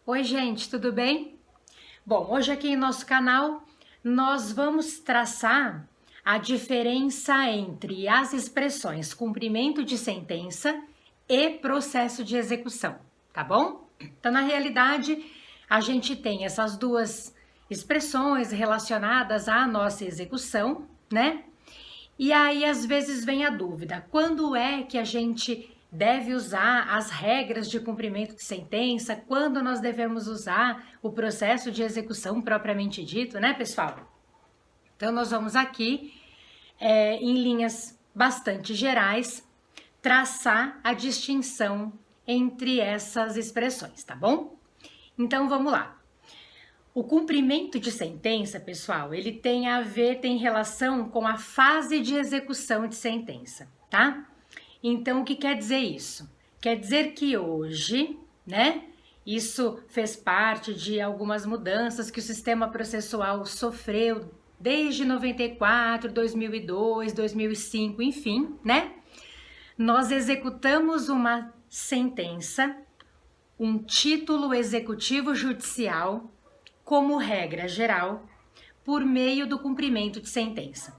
Oi gente, tudo bem? Bom, hoje aqui em nosso canal nós vamos traçar a diferença entre as expressões cumprimento de sentença e processo de execução, tá bom? Então, na realidade, a gente tem essas duas expressões relacionadas à nossa execução, né? E aí, às vezes, vem a dúvida, quando é que a gente deve usar as regras de cumprimento de sentença, quando nós devemos usar o processo de execução propriamente dito, né, pessoal? Então, nós vamos aqui, em linhas bastante gerais, traçar a distinção entre essas expressões, tá bom? Então, vamos lá. O cumprimento de sentença, pessoal, ele tem relação com a fase de execução de sentença, tá? Então, o que quer dizer isso? Quer dizer que hoje, né, isso fez parte de algumas mudanças que o sistema processual sofreu desde 94, 2002, 2005, enfim, né? Nós executamos uma sentença, um título executivo judicial, como regra geral, por meio do cumprimento de sentença.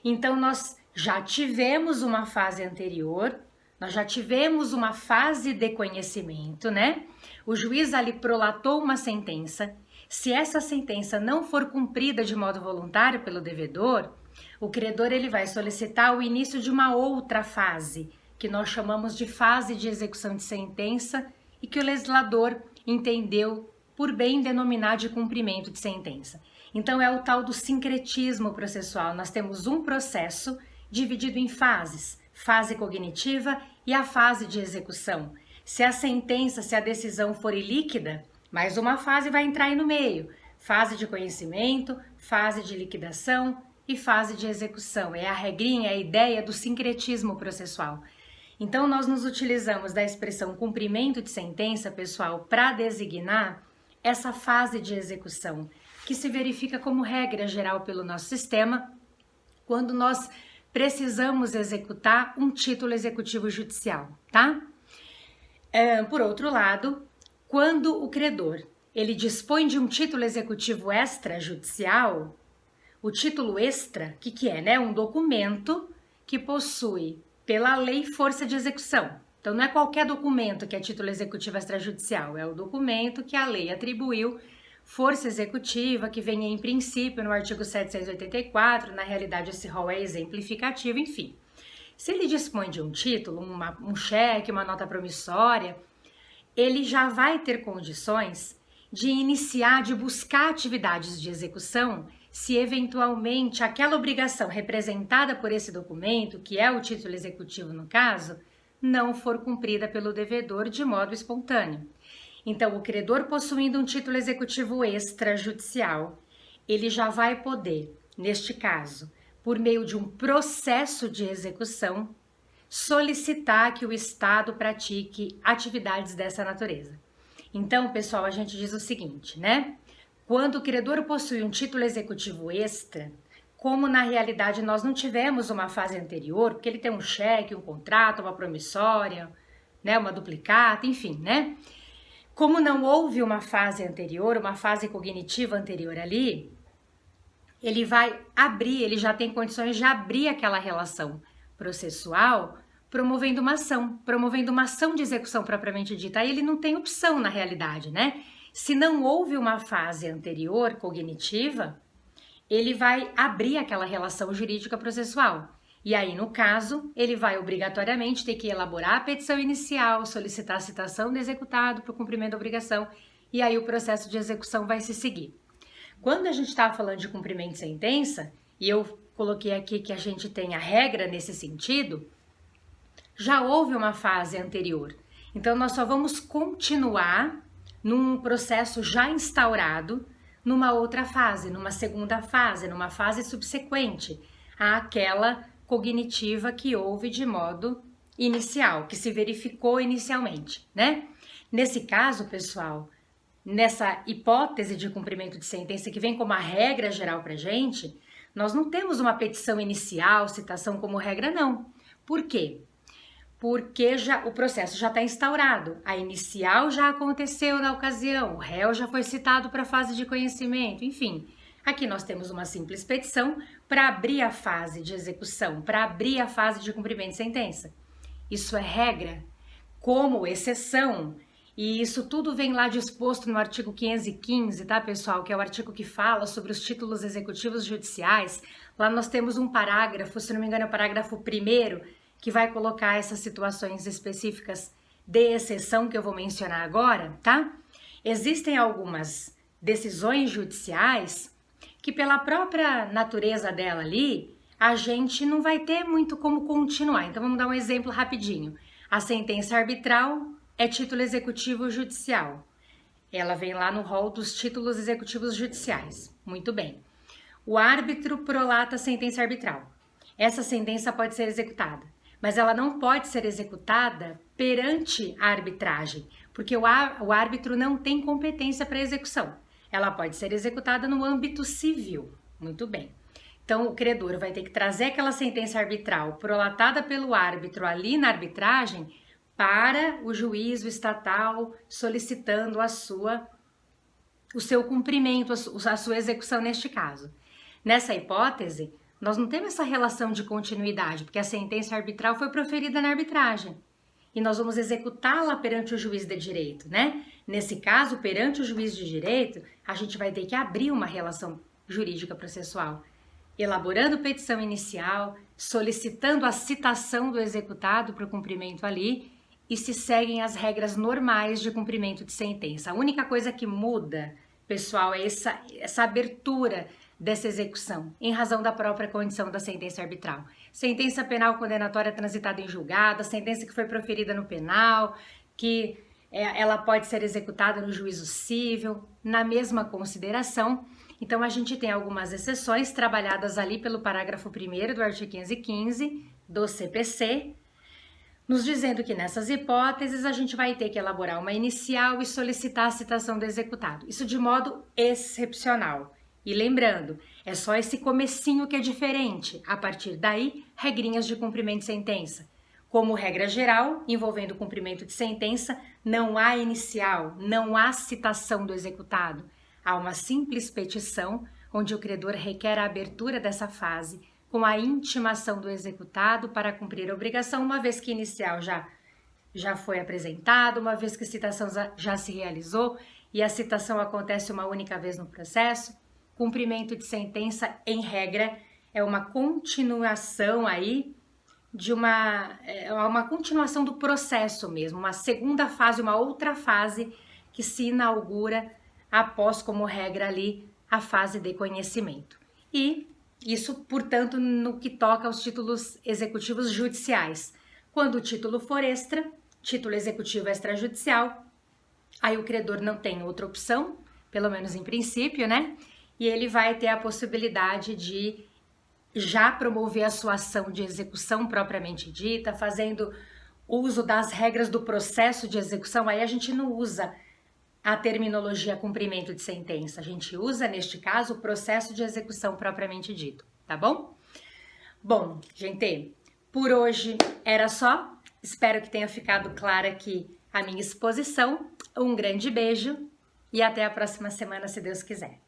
Então, nós já tivemos uma fase anterior, nós já tivemos uma fase de conhecimento, né? O juiz ali prolatou uma sentença. Se essa sentença não for cumprida de modo voluntário pelo devedor, o credor ele vai solicitar o início de uma outra fase, que nós chamamos de fase de execução de sentença e que o legislador entendeu por bem denominar de cumprimento de sentença. Então, é o tal do sincretismo processual. Nós temos um processo dividido em fases, fase cognitiva e a fase de execução. Se a sentença, se a decisão for ilíquida, mais uma fase vai entrar aí no meio. Fase de conhecimento, fase de liquidação e fase de execução. É a regrinha, é a ideia do sincretismo processual. Então, nós nos utilizamos da expressão cumprimento de sentença, pessoal, para designar essa fase de execução, que se verifica como regra geral pelo nosso sistema, quando nós precisamos executar um título executivo judicial, tá? Por outro lado, quando o credor ele dispõe de um título executivo extrajudicial, o título extra, o que é, né? Um documento que possui, pela lei, força de execução. Então, não é qualquer documento que é título executivo extrajudicial, é o documento que a lei atribuiu força executiva, que vem em princípio no artigo 784, na realidade esse rol é exemplificativo, enfim. Se ele dispõe de um título, um cheque, uma nota promissória, ele já vai ter condições de iniciar, de buscar atividades de execução, se eventualmente aquela obrigação representada por esse documento, que é o título executivo no caso, não for cumprida pelo devedor de modo espontâneo. Então, o credor possuindo um título executivo extrajudicial, ele já vai poder, neste caso, por meio de um processo de execução, solicitar que o Estado pratique atividades dessa natureza. Então, pessoal, a gente diz o seguinte, né? Quando o credor possui um título executivo extra, como na realidade nós não tivemos uma fase anterior, porque ele tem um cheque, um contrato, uma promissória, né, uma duplicata, enfim, né? Como não houve uma fase anterior, uma fase cognitiva anterior ali, ele vai abrir, ele já tem condições de abrir aquela relação processual, promovendo uma ação de execução propriamente dita. Aí ele não tem opção na realidade, né? Se não houve uma fase anterior cognitiva, ele vai abrir aquela relação jurídica processual. E aí, no caso, ele vai obrigatoriamente ter que elaborar a petição inicial, solicitar a citação do executado para o cumprimento da obrigação, e aí o processo de execução vai se seguir. Quando a gente estava falando de cumprimento de sentença, e eu coloquei aqui que a gente tem a regra nesse sentido, já houve uma fase anterior. Então, nós só vamos continuar num processo já instaurado, numa outra fase, numa segunda fase, numa fase subsequente àquela cognitiva que houve de modo inicial, que se verificou inicialmente, né? Nesse caso, pessoal, nessa hipótese de cumprimento de sentença que vem como a regra geral para gente, nós não temos uma petição inicial, citação como regra, não. Por quê? Porque o processo já está instaurado, a inicial já aconteceu na ocasião, o réu já foi citado para a fase de conhecimento, enfim. Aqui nós temos uma simples petição para abrir a fase de execução, para abrir a fase de cumprimento de sentença. Isso é regra, como exceção, e isso tudo vem lá disposto no artigo 515, tá, pessoal? Que é o artigo que fala sobre os títulos executivos judiciais. Lá nós temos um parágrafo, se não me engano é o parágrafo 1º, que vai colocar essas situações específicas de exceção que eu vou mencionar agora, tá? Existem algumas decisões judiciais que pela própria natureza dela ali, a gente não vai ter muito como continuar. Então vamos dar um exemplo rapidinho. A sentença arbitral é título executivo judicial. Ela vem lá no rol dos títulos executivos judiciais. Muito bem. O árbitro prolata a sentença arbitral. Essa sentença pode ser executada, mas ela não pode ser executada perante a arbitragem, porque o árbitro não tem competência para execução. Ela pode ser executada no âmbito civil. Muito bem. Então, o credor vai ter que trazer aquela sentença arbitral prolatada pelo árbitro ali na arbitragem para o juízo estatal solicitando o seu cumprimento, a sua execução neste caso. Nessa hipótese, nós não temos essa relação de continuidade, porque a sentença arbitral foi proferida na arbitragem e nós vamos executá-la perante o juiz de direito, né? Nesse caso, perante o juiz de direito, a gente vai ter que abrir uma relação jurídica processual, elaborando petição inicial, solicitando a citação do executado para o cumprimento ali e se seguem as regras normais de cumprimento de sentença. A única coisa que muda, pessoal, é essa abertura dessa execução, em razão da própria condição da sentença arbitral. Sentença penal condenatória transitada em julgado, sentença que foi proferida no penal, que ela pode ser executada no juízo civil, na mesma consideração. Então, a gente tem algumas exceções trabalhadas ali pelo parágrafo 1º do artigo 515 do CPC, nos dizendo que nessas hipóteses a gente vai ter que elaborar uma inicial e solicitar a citação do executado. Isso de modo excepcional. E lembrando, é só esse comecinho que é diferente. A partir daí, regrinhas de cumprimento de sentença. Como regra geral, envolvendo o cumprimento de sentença, não há inicial, não há citação do executado. Há uma simples petição, onde o credor requer a abertura dessa fase, com a intimação do executado para cumprir a obrigação, uma vez que inicial já foi apresentado, uma vez que a citação já se realizou e a citação acontece uma única vez no processo. Cumprimento de sentença, em regra, é uma continuação aí de uma continuação do processo mesmo, uma segunda fase, uma outra fase que se inaugura após, como regra ali, a fase de conhecimento. E isso, portanto, no que toca aos títulos executivos judiciais. Quando o título for extra, título executivo extrajudicial, aí o credor não tem outra opção, pelo menos em princípio, né? E ele vai ter a possibilidade de já promover a sua ação de execução propriamente dita, fazendo uso das regras do processo de execução. Aí a gente não usa a terminologia cumprimento de sentença, a gente usa, neste caso, o processo de execução propriamente dito, tá bom? Bom, gente, por hoje era só. Espero que tenha ficado clara aqui a minha exposição. Um grande beijo e até a próxima semana, se Deus quiser.